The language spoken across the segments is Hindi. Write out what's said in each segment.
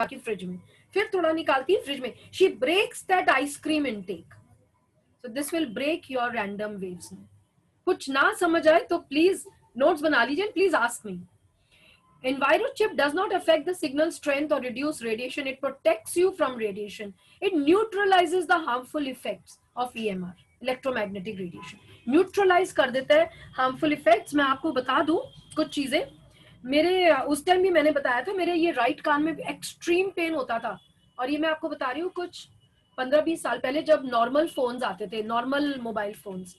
की फ्रिज में, फिर थोड़ा निकालती है फ्रिज में. She breaks that ice cream intake. So this will break your random waves. कुछ ना समझ आए तो प्लीज नोट्स बना लीजिए, please ask me. Envirochip does not affect the signal strength or reduce radiation. It protects you from radiation. It neutralizes the harmful effects of EMR, electromagnetic radiation. Neutralize कर देता है harmful effects. मैं आपको बता दूं कुछ चीजें. मेरे उस टाइम भी मैंने बताया था, मेरे ये राइट कान में एक्सट्रीम पेन होता था. और ये मैं आपको बता रही हूँ कुछ 15-20 साल पहले, जब नॉर्मल फोन्स आते थे, normal mobile phones.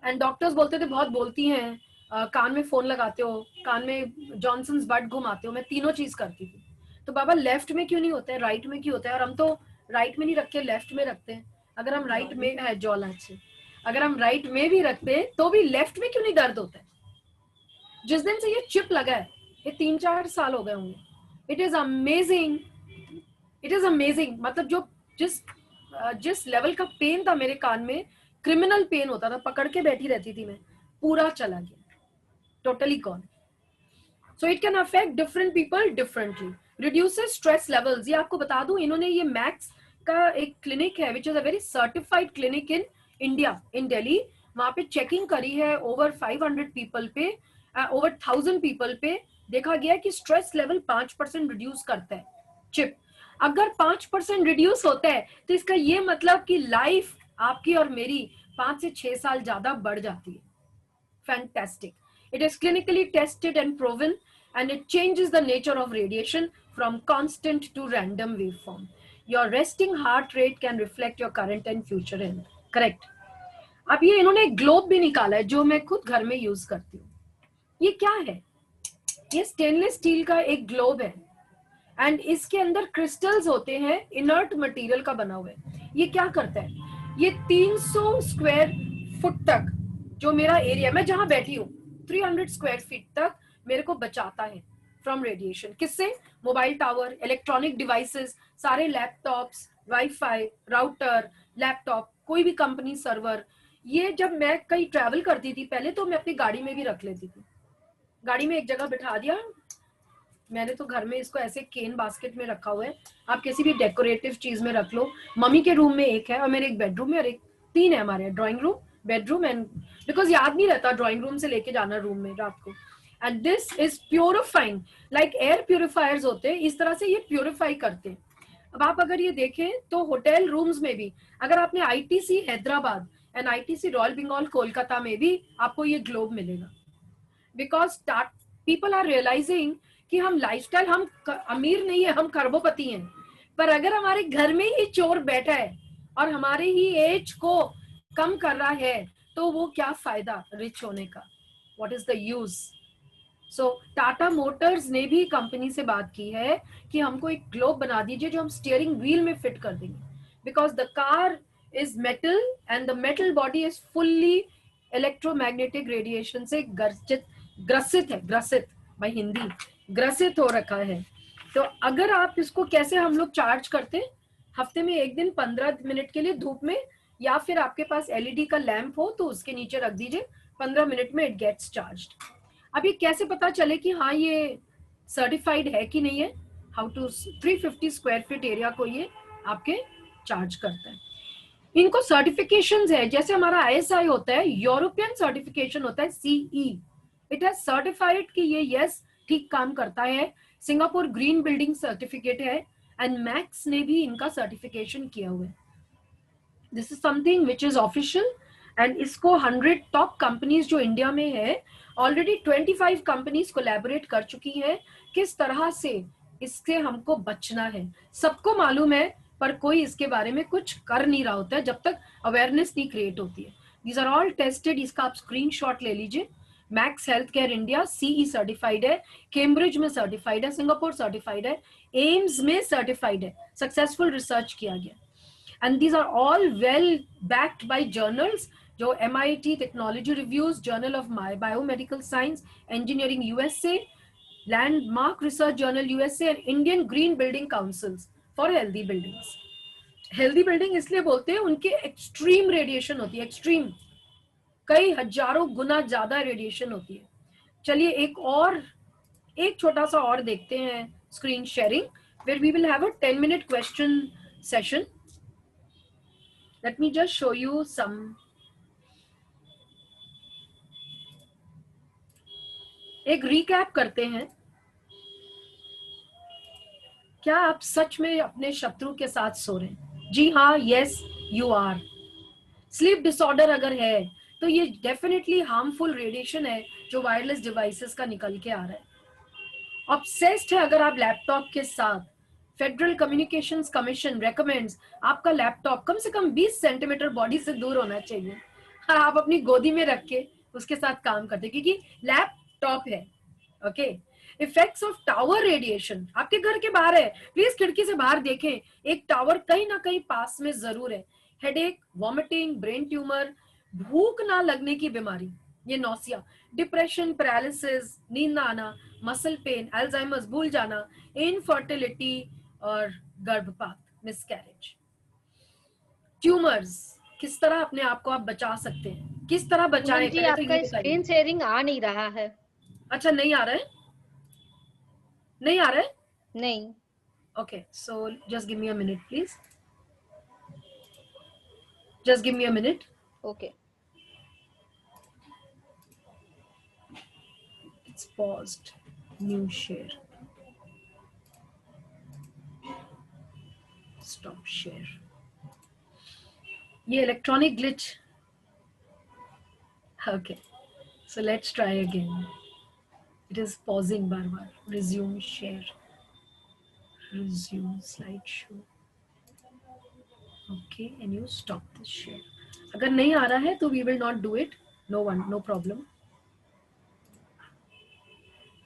And doctors बोलते थे बहुत बोलती हैं, कान में फोन लगाते हो, कान में जॉनसन्स बड घुमाते हो. मैं तीनों चीज करती थी. तो बाबा लेफ्ट में क्यों नहीं होता है, राइट में क्यों होता है? और हम तो राइट में नहीं रखते, लेफ्ट में रखते हैं. अगर हम राइट में है जॉला से, अगर हम राइट में भी रखते हैं तो भी लेफ्ट में क्यों नहीं दर्द होता है? जिस दिन से ये चिप लगा है, ये 3-4 साल हो गए होंगे. It is amazing, it is amazing. मतलब जो जिस लेवल का पेन था मेरे कान में, क्रिमिनल पेन होता था, पकड़ के बैठी रहती थी मैं, पूरा चला गया, totally gone. So it can affect different people differently. Reduces stress levels. ये आपको बता दूं, इन्होंने ये मैक्स का एक क्लिनिक है, which is a very certified clinic in India, in Delhi. वहां पे चेकिंग करी है over 500 people पे, over 1000 people पे. देखा गया कि स्ट्रेस लेवल 5% रिड्यूस करता है चिप. अगर 5% रिड्यूस होता है तो इसका ये मतलब कि लाइफ आपकी और मेरी 5 से 6 साल ज्यादा बढ़ जाती है. Fantastic. It is clinically tested and proven, and it changes the nature of radiation from constant to random waveform. Your resting heart rate can reflect your current and future health. Correct. अब ये इन्होंने एक ग्लोब भी निकाला है जो मैं खुद घर में यूज करती हूँ. ये क्या है? ये स्टेनलेस स्टील का एक ग्लोब है, एंड इसके अंदर क्रिस्टल्स होते हैं, इनर्ट मटेरियल का बना हुआ है. ये क्या करता है? ये 300 स्क्वायर फुट तक जो मेरा एरिया, मैं जहां बैठी हूँ, 300 स्क्वायर फीट तक मेरे को बचाता है फ्रॉम रेडिएशन. किससे? मोबाइल टावर, इलेक्ट्रॉनिक डिवाइसेस, सारे लैपटॉप्स, वाईफाई, राउटर, लैपटॉप, कोई भी कंपनी सर्वर. ये जब मैं कहीं ट्रैवल करती थी पहले, तो मैं अपनी गाड़ी में भी रख लेती थी. गाड़ी में एक जगह बिठा दिया मैंने, तो घर में इसको ऐसे केन बास्केट में रखा हुआ है. आप किसी भी डेकोरेटिव चीज में रख लो. मम्मी के रूम में एक है, और मेरे एक बेडरूम में, और एक 3 है हमारे, drawing room, bedroom, and because याद नहीं रहता ड्राइंग रूम से लेके जाना रूम में रात को. And this is purifying, like air purifiers होते हैं, इस तरह से ये प्योरिफाई करते हैं. अब आप अगर ये देखें तो होटल रूम्स में भी, अगर आपने ITC Hyderabad and ITC royal Bengal Kolkata में भी आपको ये ग्लोब मिलेगा. बिकॉज पीपल आर रियलाइजिंग कि हम लाइफस्टाइल, हम अमीर नहीं है, हम खरबोपति हैं, पर अगर हमारे घर में ही चोर बैठा है और हमारे ही एज को कम कर रहा है, तो वो क्या फायदा रिच होने का? What is the use? So Tata Motors ने भी कंपनी से बात की है कि हमको एक ग्लोब बना दीजिए जो हम स्टीयरिंग व्हील में फिट कर देंगे. Because the car is metal, and the metal body is fully electromagnetic radiation से ग्रसित है, ग्रसित भाई हिंदी, ग्रसित हो रखा है. तो अगर आप इसको, कैसे हम लोग चार्ज करते हैं, हफ्ते में एक दिन 15 मिनट के लिए धूप में, या फिर आपके पास एलईडी का लैंप हो तो उसके नीचे रख दीजिए, 15 मिनट में इट गेट्स चार्ज्ड. अब ये कैसे पता चले कि हाँ ये सर्टिफाइड है कि नहीं है? How to, 350 square feet area को ये आपके चार्ज करता है. इनको सर्टिफिकेशंस है, जैसे हमारा आईएसआई होता है, यूरोपियन सर्टिफिकेशन होता है सीई. इट हैज सर्टिफाइड कि ये यस ठीक काम करता है. सिंगापुर ग्रीन बिल्डिंग सर्टिफिकेट है, एंड मैक्स ने भी इनका सर्टिफिकेशन किया हुआ है. This is something which is official, and इसको 100 टॉप कंपनीज जो इंडिया में है, ऑलरेडी 25 कंपनीज कोलैबोरेट कर चुकी हैं किस तरह से इससे हमको बचना है. सबको मालूम है, पर कोई इसके बारे में कुछ कर नहीं रहा होता है जब तक अवेयरनेस नहीं क्रिएट होती है. These are all tested. इसका आप स्क्रीनशॉट ले लीजिए. Max health care India CE certified है, कैम्ब्रिज में सर्टिफाइड है, सिंगापुर सर्टिफाइड है, एम्स में सर्टिफाइड है, सक्सेसफुल रिसर्च किया गया. And these are all well backed by journals, जो MIT technology reviews, journal of biomedical science engineering USA, landmark research journal USA, and Indian green building councils for healthy buildings. Healthy building इसलिए बोलते हैं, उनके एक्सट्रीम रेडिएशन होती है, एक्सट्रीम, कई हजारों गुना ज्यादा रेडिएशन होती है. चलिए एक छोटा सा और देखते हैं screen sharing, where we will have a 10-minute question session. Let me just show you some. एक recap करते हैं. क्या आप सच में अपने शत्रु के साथ सो रहे हैं? जी हाँ, yes you are. Sleep disorder अगर है तो ये डेफिनेटली हार्मफुल रेडिएशन है जो वायरलेस डिवाइसेस का निकल के आ रहा है. ऑब्सेस्ड है अगर आप लैपटॉप के साथ. फेडरल कम्युनिकेशंस कमीशन रेकमेंड्स आपका लैपटॉप कम से कम 20 सेंटीमीटर बॉडी से दूर होना चाहिए. आप अपनी गोदी में रख के उसके साथ काम करते क्योंकि लैपटॉप है. Okay. Effects of tower radiation आपके घर के बाहर है. प्लीज खिड़की से बाहर देखें, एक टावर कहीं ना कहीं पास में जरूर है. हेडेक, वॉमिटिंग, ब्रेन ट्यूमर, भूख ना लगने की बीमारी, ये नौसिया, डिप्रेशन, पैरालिसिस, नींद ना आना, मसल पेन, अल्जाइमर्स, भूल जाना, इनफर्टिलिटी और गर्भपात, मिसकैरेज. ट्यूमर्स, किस तरह अपने आप को आप बचा सकते हैं, किस तरह बचाएं? जी आपका स्क्रीन शेयरिंग आ नहीं रहा है. अच्छा, नहीं आ रहा है? नहीं आ रहा है? नहीं. Okay, so just give me a minute, please. Just give me a minute. Okay. It's paused. New share. Stop share. ये electronic glitch. Okay, so let's try again. It is pausing बार-बार. Resume share. Resume slideshow. Okay, and you stop this share. अगर नहीं आ रहा है तो we will not do it. No problem.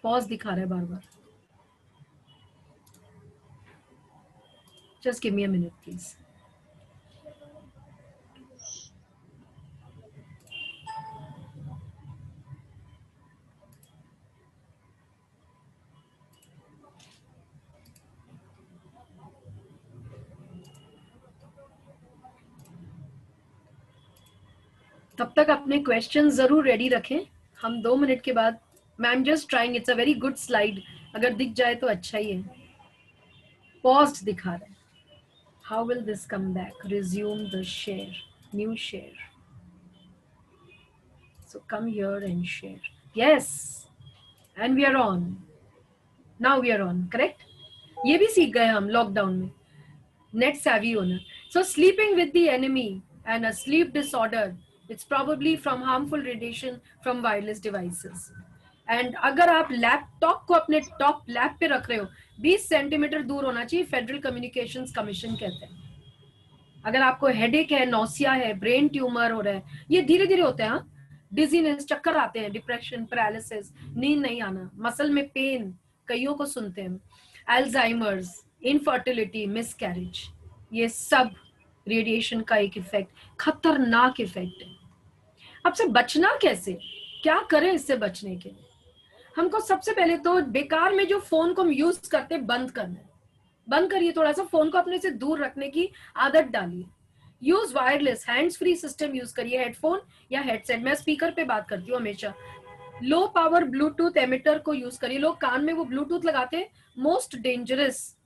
Pause दिखा रहा है बार-बार. Just give me a minute, please. तब तक अपने क्वेश्चन जरूर रेडी रखें. हम 2 मिनट के बाद, ma'am just trying, it's a very good slide, अगर दिख जाए तो अच्छा ही है. पॉज्ड दिखा रहा है. How will this come back? Resume the share, new share. So come here and share. Yes, and we are on. Now we are on, correct. ये भी सीख गए हम लॉकडाउन में, नेट savvy होना. So sleeping with the enemy and a sleep disorder, it's probably from harmful radiation from wireless devices. And अगर आप लैपटॉप को अपने टॉप लैप पे रख रहे हो, 20 सेंटीमीटर दूर होना चाहिए, फेडरल कम्युनिकेशंस कमीशन कहते हैं. अगर आपको हेडेक है, नौसिया है, ब्रेन ट्यूमर हो रहा है, ये धीरे धीरे होते हैं. डिजीनेस, चक्कर आते हैं, डिप्रेशन, पैरालिसिस, नींद नहीं आना, मसल में पेन, कईयों को सुनते हैं, अल्जाइमर्स, इनफर्टिलिटी, मिसकैरेज, ये सब रेडिएशन का एक इफेक्ट, खतरनाक इफेक्ट है. अब से बचना कैसे, क्या करें इससे बचने के लिए? हमको सबसे पहले तो बेकार में जो फोन को हम यूज करते बंद करना है. बंद करिए, थोड़ा सा फोन को अपने से दूर रखने की आदत डालिए. Use wireless hands free system use करिए, हेडफोन या हेडसेट. मैं स्पीकर पे बात करती हूँ हमेशा. लो पावर ब्लूटूथ एमिटर को यूज करिए. लोग कान में वो ब्लूटूथ लगाते हैं, most dangerous.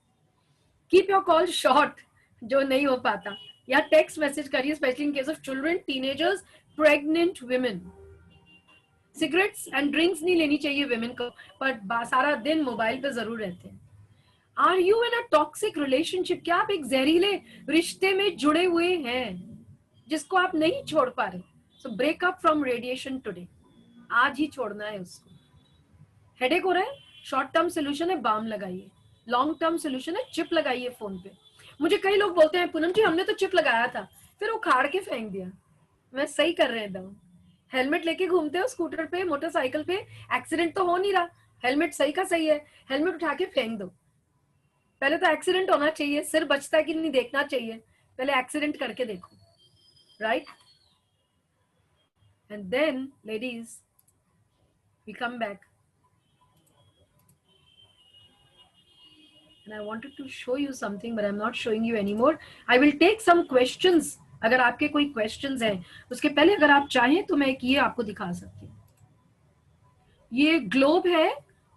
Keep your call short, जो नहीं हो पाता, या टेक्स्ट मैसेज करिए, specially in case of children, teenagers, pregnant women. Cigarettes and drinks नहीं लेनी चाहिए विमेन को, पर सारा दिन मोबाइल पे जरूर रहते हैं. Are you in a toxic relationship? क्या आप एक जहरीले रिश्ते में जुड़े हुए हैं जिसको आप नहीं छोड़ पा रहे? So break up from radiation today. आज ही छोड़ना है उसको. हेडेक हो रहा है, शॉर्ट टर्म सोल्यूशन है बाम लगाइए. लॉन्ग टर्म सोल्यूशन है चिप लगाइए फोन पे. मुझे कई लोग बोलते हैं, पूनम जी हमने तो चिप लगाया था, फिर उखाड़ के फेंक दिया. मैं सही कर रहे हैं दम. हेलमेट लेके घूमते हो स्कूटर पे, मोटरसाइकिल पे, एक्सीडेंट तो हो नहीं रहा, हेलमेट सही का सही है, हेलमेट उठा के फेंक दो. पहले तो एक्सीडेंट होना चाहिए, सिर बचता है कि नहीं देखना चाहिए, पहले एक्सीडेंट करके देखो, right? And then ladies, we come back. And I wanted to show you something, but I'm not showing you anymore. I will take some questions. अगर आपके कोई questions हैं, उसके पहले अगर आप चाहें तो मैं एक ये आपको दिखा सकती हूँ. ये ग्लोब है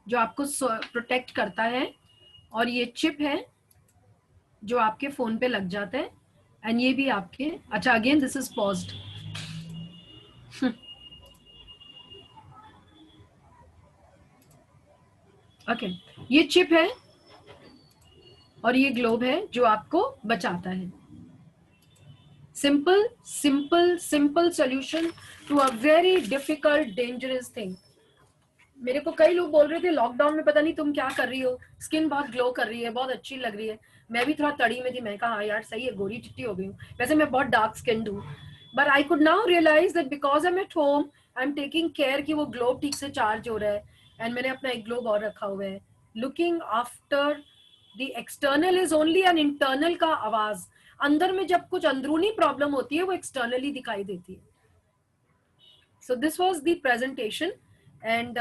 जो आपको प्रोटेक्ट करता है और ये चिप है जो आपके फोन पे लग जाता है, एंड ये भी आपके, अच्छा again this is paused. Okay, ये चिप है और ये ग्लोब है जो आपको बचाता है। Simple simple simple solution to a very difficult dangerous thing. मेरे को कई लोग बोल रहे थे लॉकडाउन में पता नहीं तुम क्या कर रही हो, स्किन बहुत ग्लो कर रही है, बहुत अच्छी लग रही है। मैं भी थोड़ा तड़ी में थी, मैं कहा हाँ यार सही है, गोरी चिट्टी हो गई हूँ, वैसे मैं बहुत डार्क स्किन हूँ। But I could now realise that because I am at home, I am taking care कि वो ग्लोब ठीक से चार्ज हो रहा है, एंड मैंने अपना एक ग्लोब और रखा हुआ है। Looking after the external is only an internal का आवाज। अंदर में जब कुछ अंदरूनी प्रॉब्लम होती है वो एक्सटर्नली दिखाई देती है। So this was the presentation, and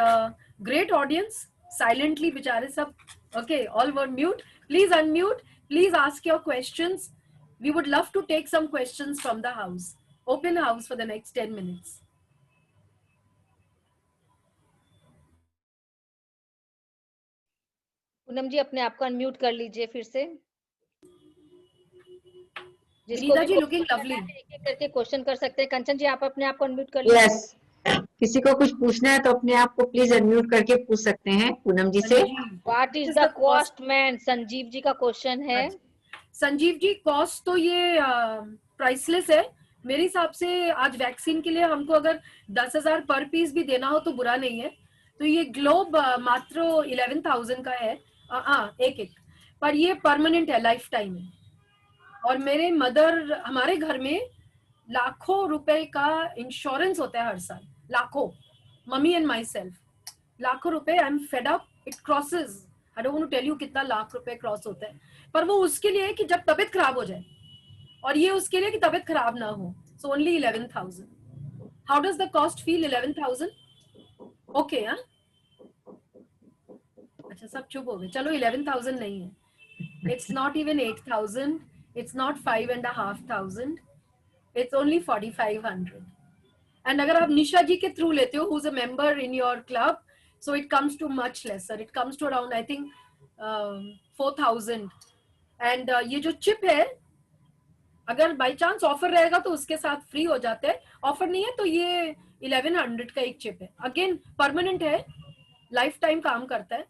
great audience. Silently बेचारे सब, okay, all were mute. Please unmute, please ask your questions. We would love to take some questions from the house. Open house for the next 10 minutes. Poonam जी अपने आप को अनम्यूट कर लीजिए फिर से। जिसको Vinita भी ji क्वेश्चन looking करना lovely. है एक एक करके क्वेश्चन कर सकते हैं। कंचन जी आप अपने आप को अनम्यूट कर लीजिए। यस, किसी को कुछ पूछना है तो अपने आप को प्लीज अनम्यूट करके पूछ सकते हैं पूनम जी से। Sanjeev, what is is the the cost? Cost man, Sanjeev ji का क्वेश्चन है। संजीव जी कॉस्ट तो ये प्राइसलेस है मेरे हिसाब से। आज वैक्सीन के लिए हमको अगर 10,000 पर पीस भी देना हो तो बुरा नहीं है। तो ये ग्लोब मात्र 11,000 का है, एक एक, पर ये परमानेंट है, लाइफ टाइम है। और मेरे मदर, हमारे घर में लाखों रुपए का इंश्योरेंस होता है हर साल, लाखों, मम्मी एंड माई सेल्फ, लाखों रुपए। I am fed up, it crosses, I don't want to tell you कितना लाख रुपए क्रॉस होता है, पर वो उसके लिए कि जब तबीयत खराब हो जाए, और ये उसके लिए कि तबीयत खराब ना हो। So only 11,000। How does the cost feel? 11,000 okay? हाँ, अच्छा सब चुप हो गए, चलो 11,000 नहीं है, it's not even 8,000, it's not 5,500, it's only 4,500। And अगर आप निशा जी के थ्रू लेते हो, who is a member in your club, so it comes to much lesser, it comes to around I think 4,000। and ये जो चिप है, अगर बाई चांस ऑफर रहेगा तो उसके साथ फ्री हो जाते हैं, ऑफर नहीं है तो ये 1100 का एक चिप है, अगेन परमानेंट है, लाइफ टाइम काम करता है।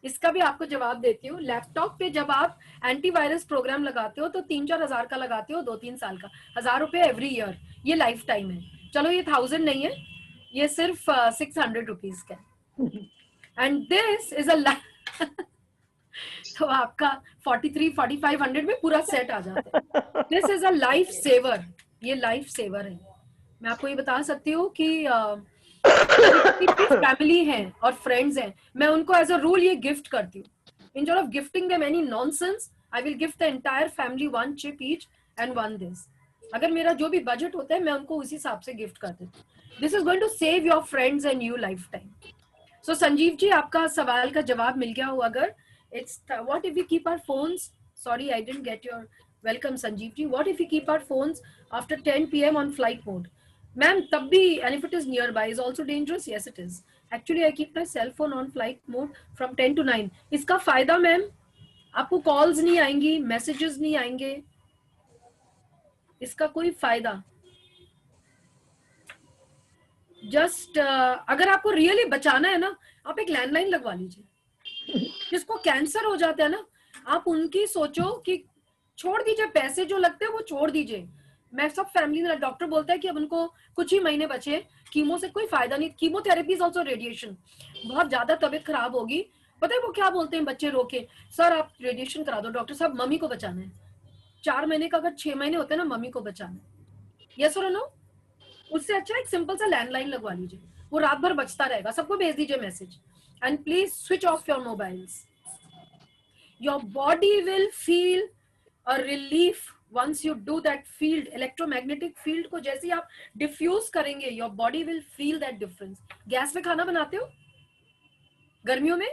इसका भी आपको जवाब देती हूँ। लैपटॉप पे जब आप एंटीवायरस प्रोग्राम लगाते हो तो 3-4 हजार का लगाते हो, 2-3 साल का, 1,000 रुपए एवरी ईयर, ये लाइफ टाइम है। चलो ये 1,000 नहीं है, ये सिर्फ 600 रुपीज का है। एंड दिस इज अ तो आपका 43-4,500 में पूरा सेट आ जाता है। This is a life saver, ये लाइफ सेवर है। मैं आपको ये बता सकती हूँ कि फैमिली है और फ्रेंड्स हैं, मैं उनको एज अ रूल ये गिफ्ट करती हूँ। Instead of gifting them any nonsense, I will gift the entire family one chip each and one this. अगर मेरा जो भी बजट होता है मैं उनको उसी हिसाब से गिफ्ट कर देती हूँ। This is going to save your friends and you lifetime. So Sanjeev ji आपका सवाल का जवाब मिल गया हो अगर। It's what if we keep our phones, sorry I didn't get your welcome Sanjeev ji, what if we keep our phones after 10 PM on flight mode? Ma'am तब भी, and if it is nearby is also dangerous? Yes it is. Actually I keep my cell phone on flight mode from 10 to 9. इसका फायदा मैम, आपको कॉल्स नहीं आएंगी, मैसेजेस नहीं आएंगे, इसका कोई फायदा। जस्ट अगर आपको रियली बचाना है ना, आप एक लैंडलाइन लगवा लीजिए। जिसको कैंसर हो जाता है ना, आप उनकी सोचो कि छोड़ दीजिए, पैसे जो लगते हैं वो छोड़ दीजिए। मैं सब फैमिली में, डॉक्टर बोलता है कि अब उनको कुछ ही महीने बचे, कीमो से कोई फायदा नहीं, कीमोथेरेपी इज ऑल्सो रेडिएशन। बहुत ज्यादा तबीयत खराब होगी, पता है वो क्या बोलते हैं बच्चे रोके, सर आप रेडिएशन करा दो, डॉक्टर साहब मम्मी को बचाना है। 4 महीने का अगर 6 महीने होते हैं ना, मम्मी को बचाना है। यस और नो? उससे अच्छा एक सिंपल सा लैंडलाइन लगवा लीजिए, वो रात भर बचता रहेगा, सबको भेज दीजिए message. And please switch off your mobiles. Your body will feel a relief once you do that field, electromagnetic field को जैसे आप डिफ्यूज करेंगे, your body will feel that difference। Gas पे खाना बनाते हो गर्मियों में?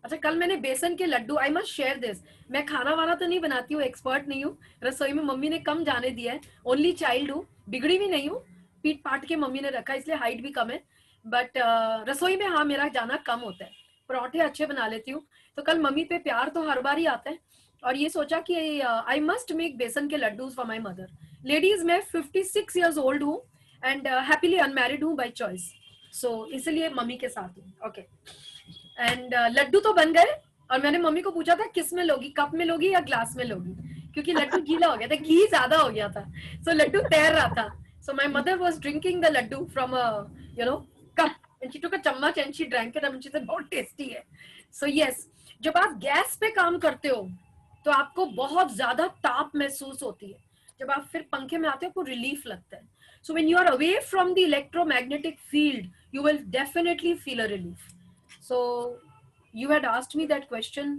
अच्छा कल मैंने बेसन के लड्डू, आई मस्ट शेयर दिस, मैं खाना वाना तो नहीं बनाती हूँ, एक्सपर्ट नहीं हूँ रसोई में, मम्मी ने कम जाने दिया है, ओनली चाइल्ड हूँ, बिगड़ी भी नहीं हूँ, पीट पाट के मम्मी ने रखा इसलिए हाइट भी कम है, बट रसोई में हाँ मेरा जाना कम होता है। पराठे अच्छे बना लेती हूँ। तो कल मम्मी पे प्यार तो हर बार ही आता है, और ये सोचा कि आई मस्ट मेक बेसन के laddoos for my mother. Ladies, मैं 56 ईयर्स ओल्ड हूँ एंड हैप्पीली अनमैरिड हूँ बाई चॉइस, सो इसलिए मम्मी के साथ हूँ। ओके, एंड लड्डू तो बन गए, और मैंने मम्मी को पूछा था किस में लोगी, कप में लोगी या ग्लास में लोगी, क्योंकि लड्डू गीला हो गया था, घी ज्यादा हो गया था, सो लड्डू तैर रहा था। So my mother was drinking the laddu from a cup, and she took a चम्मच and she drank it, and she said बहुत टेस्टी है। सो यस, जब आप गैस पे काम करते हो तो आपको बहुत ज्यादा ताप महसूस होती है, जब आप फिर पंखे में आते हो आपको रिलीफ लगता है। So when you are away from the electromagnetic field you will definitely feel a relief. So you had asked me that question,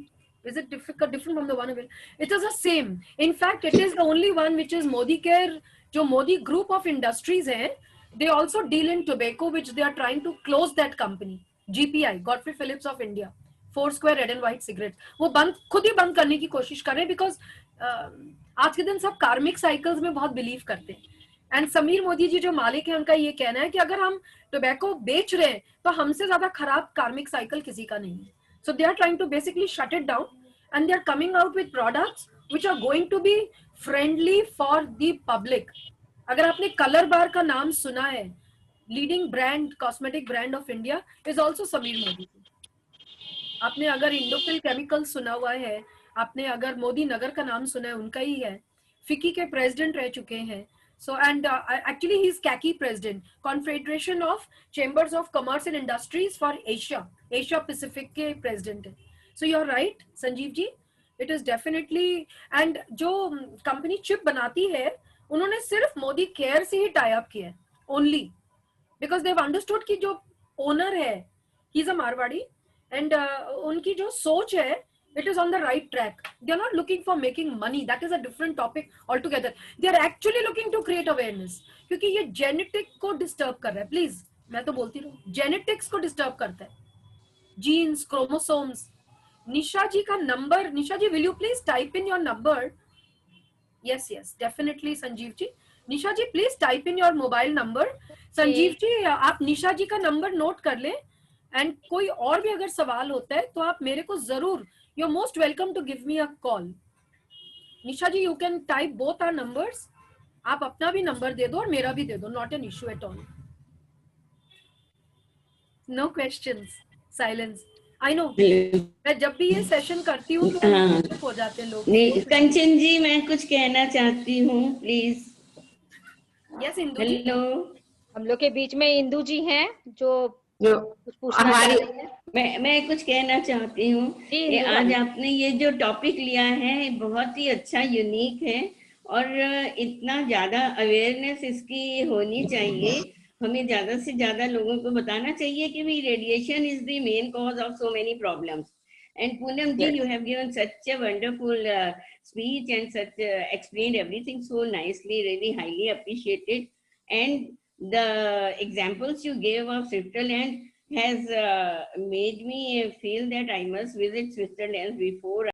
is it different from the one available? It is the same. In fact, it is the only one which is Modi Care, jo Modi group of industries hai, they also deal in tobacco, which they are trying to close that company, GPI, Godfrey Phillips of India, Foursquare Red and White cigarettes, वो बंद, खुद ही बंद करने की कोशिश कर रहे हैं, बिकॉज आज के दिन सब कार्मिक साइकिल्स में बहुत बिलीव करते हैं। एंड समीर मोदी जी जो मालिक है, उनका ये कहना है कि अगर हम टोबैको बेच रहे हैं तो हमसे ज्यादा खराब कार्मिक साइकिल किसी का नहीं है। So they are trying to basically shut it down, and they are coming out with products which are going to be friendly for the public. अगर आपने कलर बार का नाम सुना है, leading brand, cosmetic brand of India is also Sameer Modi. आपने अगर इंडोफिल केमिकल सुना हुआ है, आपने अगर मोदी नगर का नाम सुना है, उनका ही है। फिकी के प्रेसिडेंट रह चुके हैं। So and actually he's CACI president, Confederation of Chambers of Commerce and Industries for Asia Pacific के president है। So you're right Sanjeev ji, it is definitely, and जो कंपनी चिप बनाती है उन्होंने सिर्फ मोदी केयर से ही टाई अप किया है, only because they've understood कि जो ओनर है he's a मारवाड़ी, and उनकी जो सोच है it is on the right track. They are not looking for making money. That is a different topic altogether. They are actually looking to create awareness. क्योंकि ये जेनेटिक को डिस्टर्ब कर रहा है। प्लीज, मैं तो बोलती रहूं, जेनेटिक्स को डिस्टर्ब करता है, जीन्स, क्रोमोसोम्स। निशा जी का number, Nisha ji will you please type in your number? Yes yes definitely Sanjeev ji. Nisha ji please type in your mobile number. Sanjeev ji आप निशा जी का नंबर नोट कर लें, एंड कोई और भी अगर सवाल होता है तो आप मेरे को जरूर, you're most welcome to give me a call. Nisha ji, you can type both our numbers. आप अपना भी नंबर दे दो और मेरा भी दे दो, not an issue at all. No questions. Silence. I know. मैं जब भी ये सेशन करती हूँ तो चुप हो जाते हैं लोग। नहीं, कंचन जी मैं कुछ कहना चाहती हूँ, please. Yes Indu ji. Hello, हम लोग के बीच में इंदु जी हैं जो कुछ पूछना हमारी चाह रही हैं। मैं कुछ कहना चाहती हूँ। जी, आज आपने ये जो टॉपिक लिया है बहुत ही अच्छा, यूनिक है, और इतना ज्यादा अवेयरनेस इसकी होनी चाहिए। हमें ज्यादा से ज्यादा लोगों को बताना चाहिए कि भी radiation is the main cause of so many problems. And Poonam ji, you have given such a wonderful speech and such explained everything so nicely, really highly appreciated. And the examples you gave of Switzerland has made me feel that I must visit Switzerland before